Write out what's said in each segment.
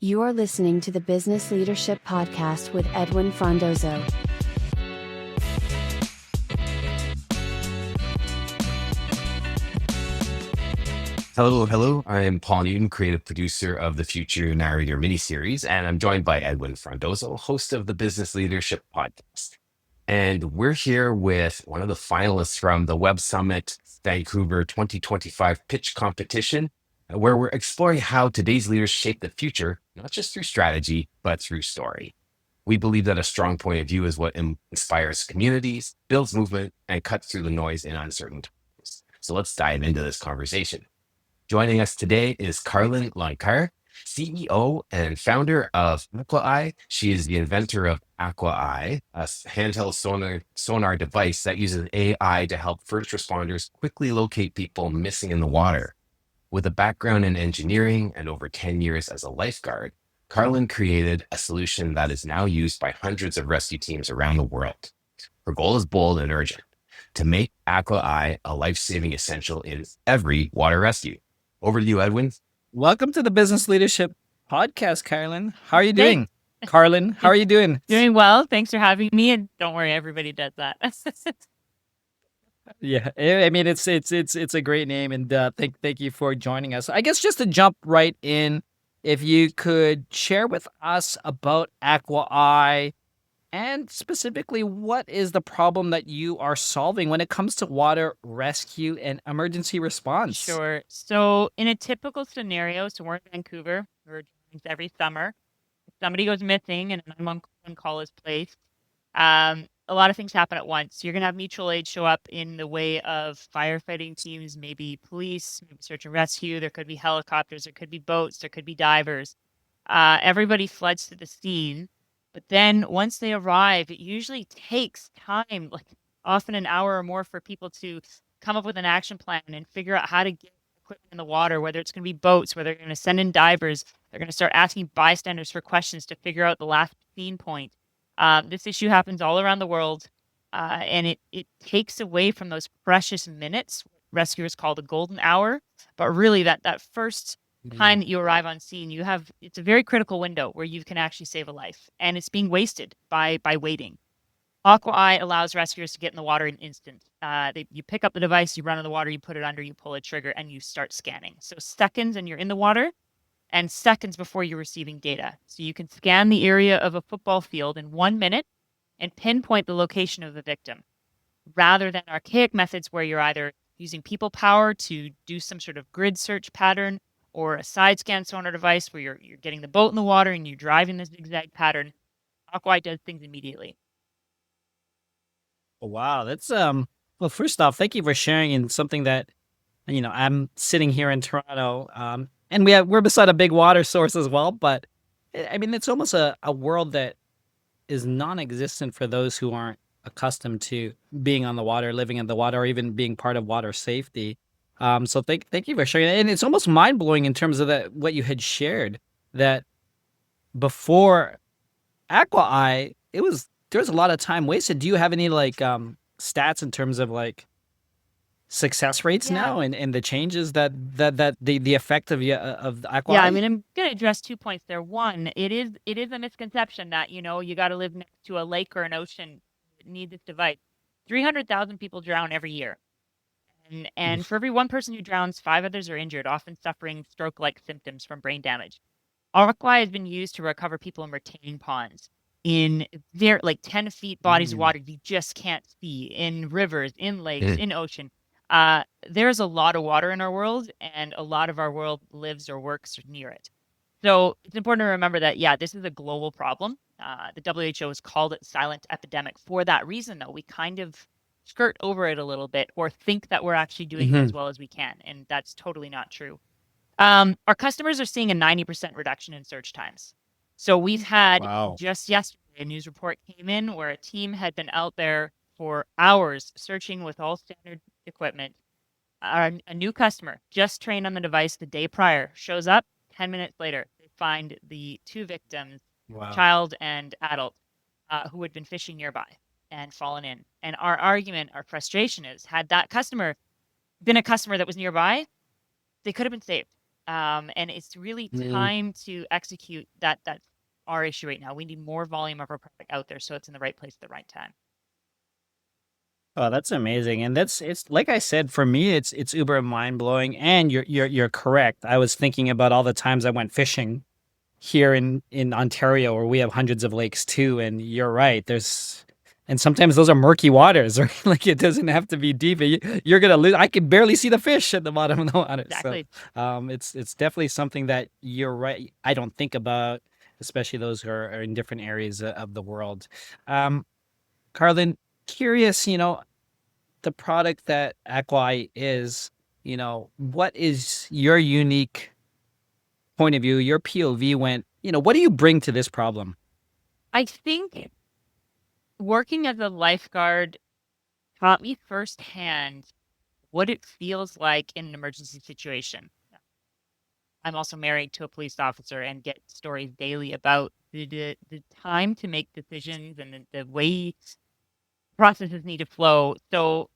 You are listening to the Business Leadership Podcast with Edwin Frondozo. Hello. I am Paul Newton, creative producer of the Future Narrator miniseries, and I'm joined by Edwin Frondozo, host of the Business Leadership Podcast. And we're here with one of the finalists from the Web Summit Vancouver 2025 pitch competition, where we're exploring how today's leaders shape the future, not just through strategy, but through story. We believe that a strong point of view is what inspires communities, builds movement, and cuts through the noise in uncertain times. So let's dive into this conversation. Joining us today is Carlyn Loncaric, CEO and founder of Aqua Eye. She is the inventor of Aqua Eye, a handheld sonar device that uses AI to help first responders quickly locate people missing in the water. With a background in engineering and over 10 years as a lifeguard, Carlyn created a solution that is now used by hundreds of rescue teams around the world. Her goal is bold and urgent: to make Aqua Eye a life-saving essential in every water rescue. Over to you, Edwin. Welcome to the Business Leadership Podcast, Carlyn. How are you doing? Carlyn, how are you doing? Doing well. Thanks for having me. And don't worry, everybody does that. Yeah, I mean it's a great name, and thank you for joining us. I guess just to jump right in, if you could share with us about Aqua Eye, and specifically, what is the problem that you are solving when it comes to water rescue and emergency response? Sure. So in a typical scenario, so we're in Vancouver, we're doing this every summer. If somebody goes missing and a 911 call is placed, a lot of things happen at once. You're going to have mutual aid show up in the way of firefighting teams, maybe police, maybe search and rescue. There could be helicopters, there could be boats, there could be divers. Everybody floods to the scene. But then once they arrive, it usually takes time, like often an hour or more, for people to come up with an action plan and figure out how to get equipment in the water, whether it's going to be boats, whether they're going to send in divers. They're going to start asking bystanders for questions to figure out the last scene point. This issue happens all around the world, and it takes away from those precious minutes, what rescuers call the golden hour. But really, that first time that you arrive on scene, it's a very critical window where you can actually save a life, and it's being wasted by waiting. Aqua Eye allows rescuers to get in the water in an instant. You pick up the device, you run in the water, you put it under, you pull a trigger, and you start scanning. So seconds and you're in the water, and seconds before you're receiving data. So you can scan the area of a football field in 1 minute and pinpoint the location of the victim, rather than archaic methods where you're either using people power to do some sort of grid search pattern, or a side scan sonar device where you're getting the boat in the water and you're driving this zigzag pattern. Aqua Eye does things immediately. Wow, that's well, first off, thank you for sharing in something that, I'm sitting here in Toronto, and we're beside a big water source as well, but I mean, it's almost a world that is non-existent for those who aren't accustomed to being on the water, living in the water, or even being part of water safety. So thank you for sharing that. And it's almost mind-blowing in terms of what you had shared, that before Aqua Eye, there was a lot of time wasted. Do you have any stats in terms of success rates now, and the changes that the effect of Aqua Eye? Yeah, I mean, I'm going to address 2 points there. One, it is a misconception that, you got to live next to a lake or an ocean that need this device. 300,000 people drown every year. And for every one person who drowns, 5 others are injured, often suffering stroke-like symptoms from brain damage. Aqua Eye has been used to recover people in retaining ponds, in 10 feet bodies of water you just can't see, in rivers, in lakes, in ocean. There's a lot of water in our world, and a lot of our world lives or works near it. So it's important to remember that, this is a global problem. The WHO has called it silent epidemic for that reason, though. We kind of skirt over it a little bit, or think that we're actually doing it as well as we can, and that's totally not true. Our customers are seeing a 90% reduction in search times. So we've had just yesterday a news report came in where a team had been out there for hours searching with all standard equipment. A new customer just trained on the device the day prior shows up. 10 minutes later, they find the 2 victims, child and adult, who had been fishing nearby and fallen in. And our frustration is, had that customer been a customer that was nearby, they could have been saved. And it's really Mm. time to execute that. That's our issue right now. We need more volume of our product out there so it's in the right place at the right time. Oh, that's amazing. And it's like I said, for me, it's uber mind blowing. And you're correct. I was thinking about all the times I went fishing here in Ontario, where we have hundreds of lakes too. And you're right. And sometimes those are murky waters, right? Like it doesn't have to be deep. You're gonna lose. I can barely see the fish at the bottom of the water. Exactly. So, it's definitely something that you're right. I don't think about, especially those who are in different areas of the world. Um, Carlin, curious, the product that AquaEye is, what is your unique point of view, your POV when, what do you bring to this problem? I think working as a lifeguard taught me firsthand what it feels like in an emergency situation. I'm also married to a police officer and get stories daily about the time to make decisions and the way processes need to flow. So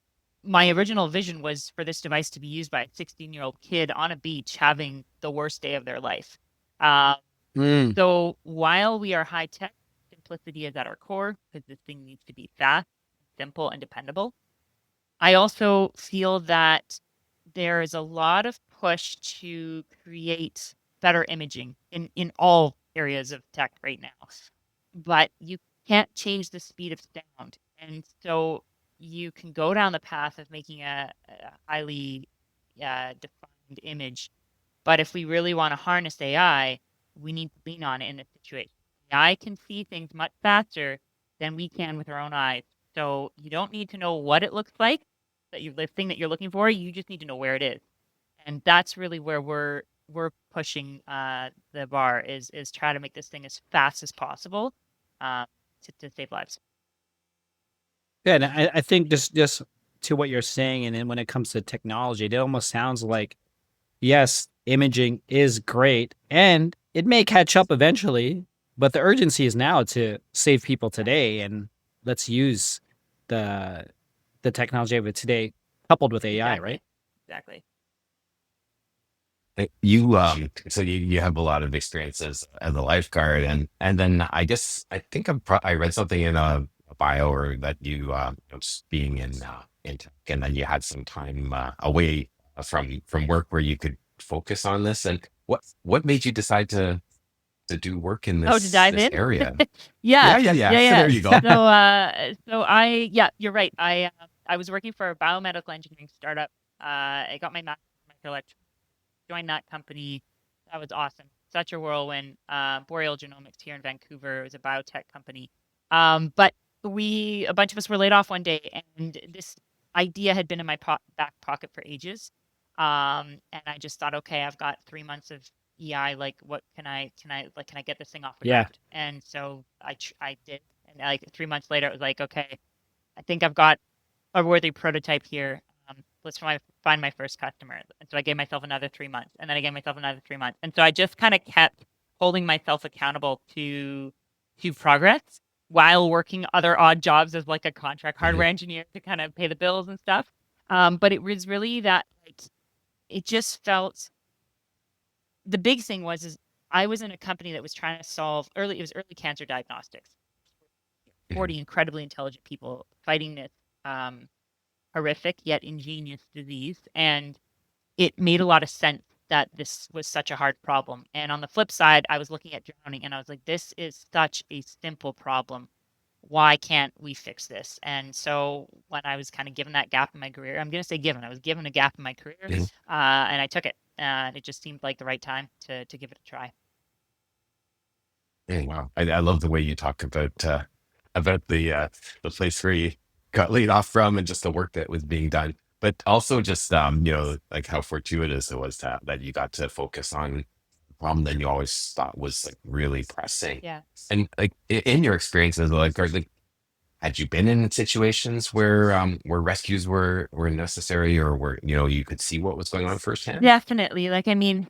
my original vision was for this device to be used by a 16-year-old kid on a beach having the worst day of their life. Mm. So while we are high tech, simplicity is at our core because this thing needs to be fast, simple, and dependable. I also feel that there is a lot of push to create better imaging in all areas of tech right now, but you can't change the speed of sound. And so you can go down the path of making a highly defined image. But if we really want to harness AI, we need to lean on it in this situation. AI can see things much faster than we can with our own eyes. So you don't need to know what it looks like, the thing that you're looking for. You just need to know where it is, and that's really where we're pushing the bar is try to make this thing as fast as possible to save lives. Yeah, and I think just to what you're saying, and then when it comes to technology, it almost sounds like, yes, imaging is great, and it may catch up eventually, but the urgency is now to save people today, and let's use the the technology of it today coupled with AI, right? Exactly. So you have a lot of experience as a lifeguard, and then I think I read something in a bio or that just being in tech, and then you had some time away from work where you could focus on this. And what made you decide to do work in Oh, to dive this in? area? Yeah. Yeah. Yeah. There you go. You're right. I was working for a biomedical engineering startup. I got my master's in microelectronics, joined that company. That was awesome. Such a whirlwind. Boreal Genomics here in Vancouver. It was a biotech company. But a bunch of us were laid off one day, and this idea had been in my back pocket for ages. And I just thought, okay, I've got 3 months of EI. Like, what can I get this thing off the Yeah. ground? And so I did. And like 3 months later, it was like, okay, I think I've got a worthy prototype here. Let's find my first customer. And so I gave myself another 3 months, and then I gave myself another 3 months. And so I just kind of kept holding myself accountable to progress while working other odd jobs as like a contract hardware engineer to kind of pay the bills and stuff. But it was really that, like, it just felt, the big thing is I was in a company that was trying to solve early cancer diagnostics. 40 incredibly intelligent people fighting this horrific yet ingenious disease. And it made a lot of sense that this was such a hard problem. And on the flip side, I was looking at drowning and I was like, this is such a simple problem. Why can't we fix this? And so when I was kind of given that gap in my career, I was given a gap in my career, and I took it. And it just seemed like the right time to give it a try. Wow, I love the way you talk about the place where you got laid off from and just the work that was being done, but also just like how fortuitous it was that you got to focus on the problem that you always thought was like really pressing. Yeah. And like in your experience as a lifeguard, like had you been in situations where rescues were necessary, or where you could see what was going on firsthand? Definitely. Like, I mean,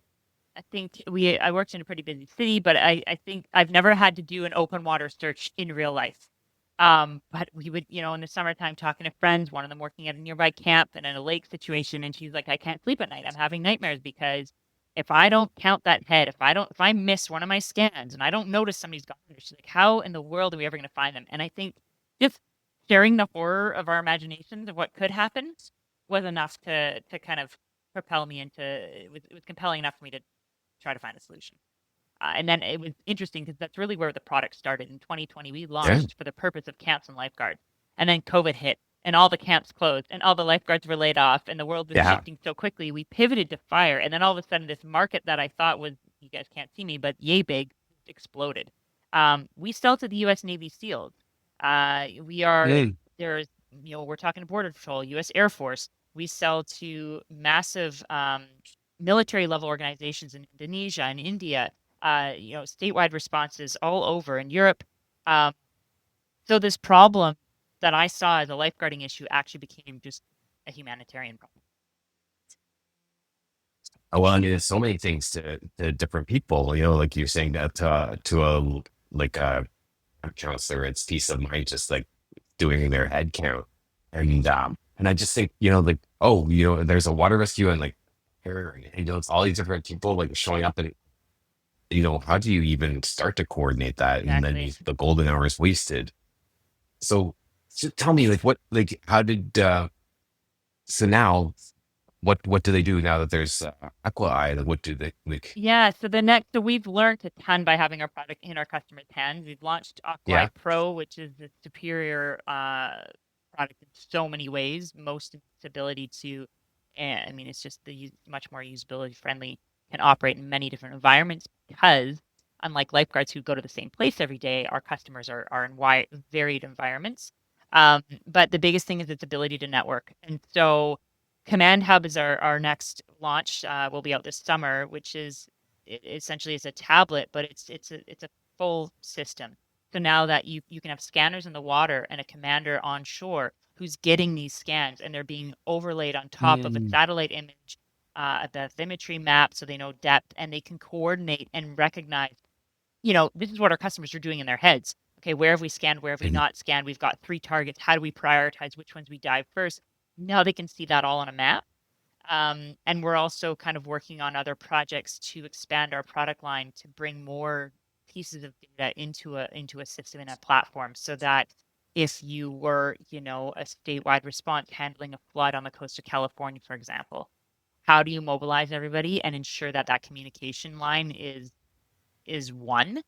I think I worked in a pretty busy city, but I think I've never had to do an open water search in real life. But we would, in the summertime, talking to friends, one of them working at a nearby camp and in a lake situation. And she's like, I can't sleep at night. I'm having nightmares because if I don't count that head, if I miss one of my scans and I don't notice somebody's gone there, she's like, how in the world are we ever going to find them? And I think just sharing the horror of our imaginations of what could happen was enough to kind of propel me into, it was compelling enough for me to try to find a solution. And then it was interesting because that's really where the product started. In 2020, we Yeah. launched for the purpose of camps and lifeguards. And then COVID hit and all the camps closed and all the lifeguards were laid off and the world was Yeah. shifting so quickly. We pivoted to fire. And then all of a sudden, this market that I thought was, you guys can't see me, but yay big, exploded. We sell to the U.S. Navy SEALs. We are, Mm. there's, we're talking Border Patrol, U.S. Air Force. We sell to massive military level organizations in Indonesia and India. Statewide responses all over in Europe. So this problem that I saw as a lifeguarding issue actually became just a humanitarian problem. Oh, well, I mean, there's so many things to different people, like you're saying that to a counselor, it's peace of mind, just like doing their head count. And I just think, there's a water rescue and like here, it's all these different people like showing up and how do you even start to coordinate that? And then Exactly. the golden hour is wasted. So tell me, how did so now what do they do now that there's Aqua Eye? Like, what do they like? Yeah, so we've learned a ton by having our product in our customers' hands. We've launched AquaEye Yeah. Pro, which is the superior product in so many ways. Most in its ability to, it's just much more usability friendly, can operate in many different environments because unlike lifeguards who go to the same place every day, our customers are in varied environments. But the biggest thing is its ability to network. And so Command Hub is our next launch. Will be out this summer, which is essentially is a tablet, but it's a full system. So now that you can have scanners in the water and a commander on shore who's getting these scans and they're being overlaid on top of a satellite image, a bathymetry map, so they know depth and they can coordinate and recognize. This is what our customers are doing in their heads. Okay, where have we scanned? Where have we Mhm. not scanned? We've got 3 targets. How do we prioritize which ones we dive first? Now they can see that all on a map. And we're also kind of working on other projects to expand our product line to bring more pieces of data into a system and a platform so that if you were, a statewide response handling a flood on the coast of California, for example, how do you mobilize everybody and ensure that communication line is one?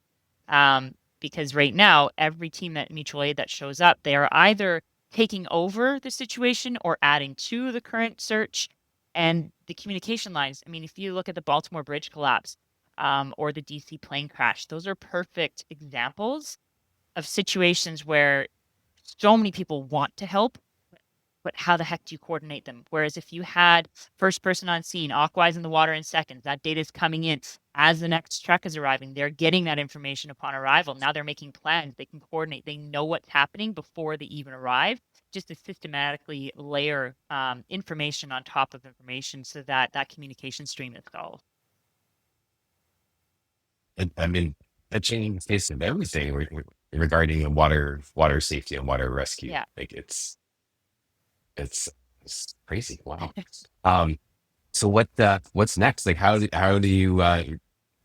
Because right now, every team at mutual aid that shows up, they are either taking over the situation or adding to the current search. And the communication lines, if you look at the Baltimore bridge collapse or the DC plane crash, those are perfect examples of situations where so many people want to help, but how the heck do you coordinate them? Whereas if you had first person on scene, Aqua's in the water in seconds, that data is coming in as the next truck is arriving. They're getting that information upon arrival. Now they're making plans. They can coordinate. They know what's happening before they even arrive, just to systematically layer information on top of information so that communication stream is solved. That changing the face of everything regarding water safety and water rescue. Yeah. Like it's crazy. Wow. So what's next? Like how do you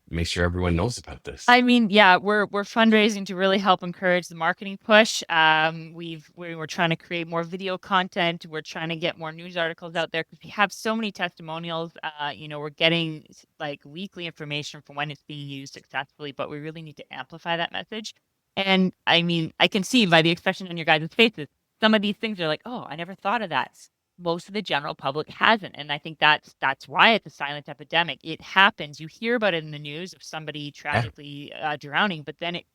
make sure everyone knows about this? We're fundraising to really help encourage the marketing push. We're trying to create more video content. We're trying to get more news articles out there because we have so many testimonials. We're getting like weekly information from when it's being used successfully, but we really need to amplify that message. And I can see by the expression on your guys' faces, some of these things are like, oh, I never thought of that. Most of the general public hasn't. And I think that's why it's a silent epidemic. It happens. You hear about it in the news of somebody tragically drowning, but then it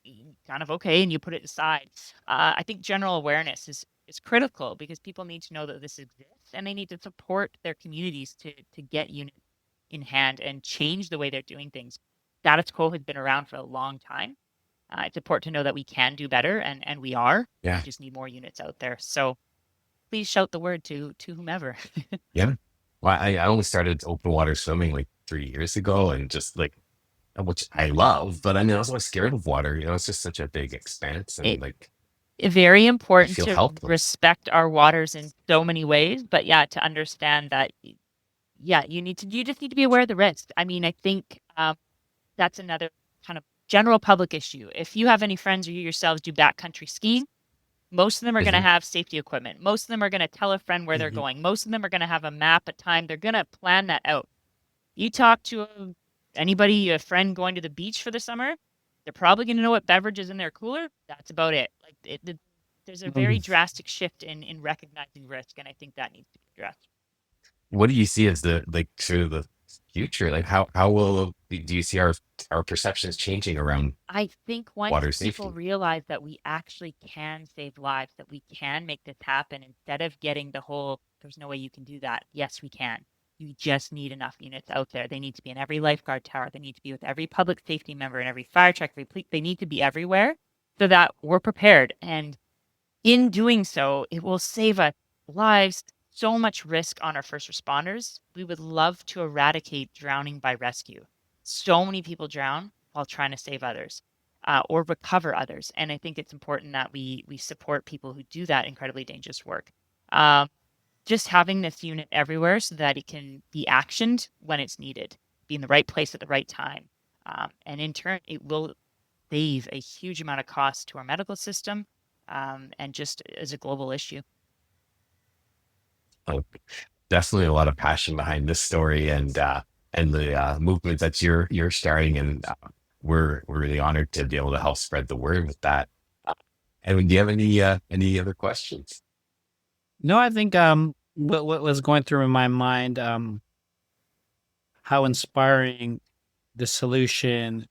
kind of okay, and you put it aside. I think general awareness is critical because people need to know that this exists and they need to support their communities to get units in hand and change the way they're doing things. Status quo has been around for a long time. It's important to know that we can do better and we are. Yeah. We just need more units out there. So please shout the word to whomever. Yeah. Well, I only started open water swimming like 3 years ago and just like, which I love, but I was always scared of water. It's just such a big expanse and Very important feel to helpless. respect our waters in so many ways, but to understand that yeah, you just need to be aware of the risk. I mean, I think that's another kind of general public issue. If you have any friends or you yourselves do backcountry skiing, most of them are going to Hmm. have safety equipment. Most of them are going to tell a friend where they're Hmm. going. Most of them are going to have a map, a time. They're going to plan that out. You talk to anybody, a friend going to the beach for the summer, they're probably going to know what beverage is in their cooler. That's about it. There's a very drastic shift in recognizing risk, and I think that needs to be addressed. What do you see as the like sort of the future? Like how will do you see our perceptions changing around I think once water people safety? realize that we actually can save lives, that we can make this happen, instead of getting the whole, there's no way you can do that. Yes, we can. You just need enough units out there. They need to be in every lifeguard tower. They need to be with every public safety member and every fire truck. They need to be everywhere so that we're prepared. And in doing so, it will save us lives, so much risk on our first responders. We would love to eradicate drowning by rescue. So many people drown while trying to save others or recover others. And I think it's important that we support people who do that incredibly dangerous work. Just having this unit everywhere so that it can be actioned when it's needed, be in the right place at the right time. And in turn, it will save a huge amount of cost to our medical system and just as a global issue. Oh, definitely a lot of passion behind this story and the movement that you're starting, and we're really honored to be able to help spread the word with that. And do you have any other questions? No, I think what was going through in my mind, how inspiring the solution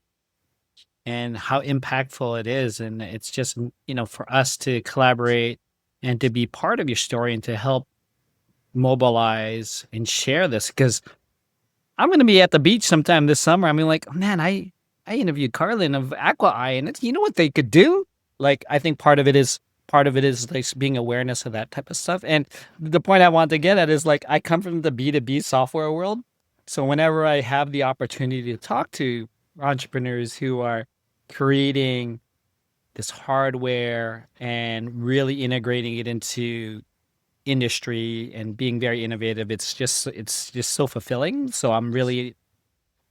and how impactful it is. And it's just, for us to collaborate and to be part of your story and to help mobilize and share this. Because I'm going to be at the beach sometime this summer. I mean, like, man, I interviewed Carlin of Aqua Eye, and you know what they could do? Like, I think part of it is like being awareness of that type of stuff. And the point I want to get at is like, I come from the B2B software world. So whenever I have the opportunity to talk to entrepreneurs who are creating this hardware and really integrating it into industry and being very innovative, it's just so fulfilling. So I'm really,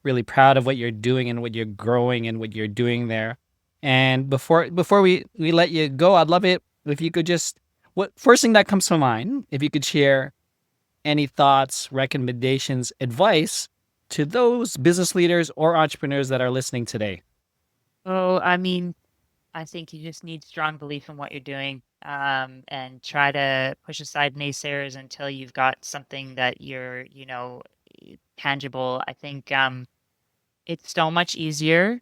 really proud of what you're doing and what you're growing and what you're doing there. And before we let you go, I'd love it if you could just, what first thing that comes to mind, if you could share any thoughts, recommendations, advice to those business leaders or entrepreneurs that are listening today. Oh, I mean, I think you just need strong belief in what you're doing, and try to push aside naysayers until you've got something that you're, tangible. I think it's so much easier,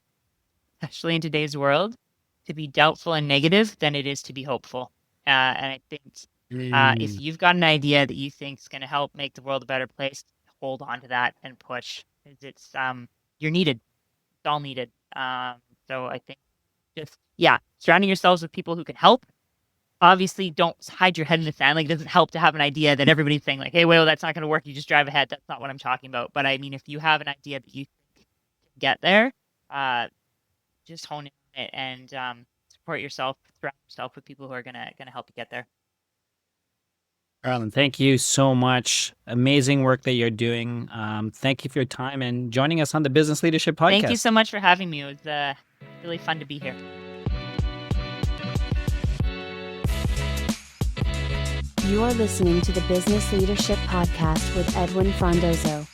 especially in today's world, to be doubtful and negative than it is to be hopeful. And I think if you've got an idea that you think is going to help make the world a better place, hold on to that and push. 'Cause it's you're needed. It's all needed. So I think just surrounding yourselves with people who can help. Obviously, don't hide your head in the sand. Like, it doesn't help to have an idea that everybody's saying like, "Hey, well, that's not going to work. You just drive ahead." That's not what I'm talking about. But I mean, if you have an idea that you think can get there, just hone in on it and support yourself, surround yourself with people who are gonna help you get there. Carlin, thank you so much. Amazing work that you're doing. Thank you for your time and joining us on the Business Leadership Podcast. Thank you so much for having me. It was really fun to be here. You are listening to the Business Leadership Podcast with Edwin Frondozo.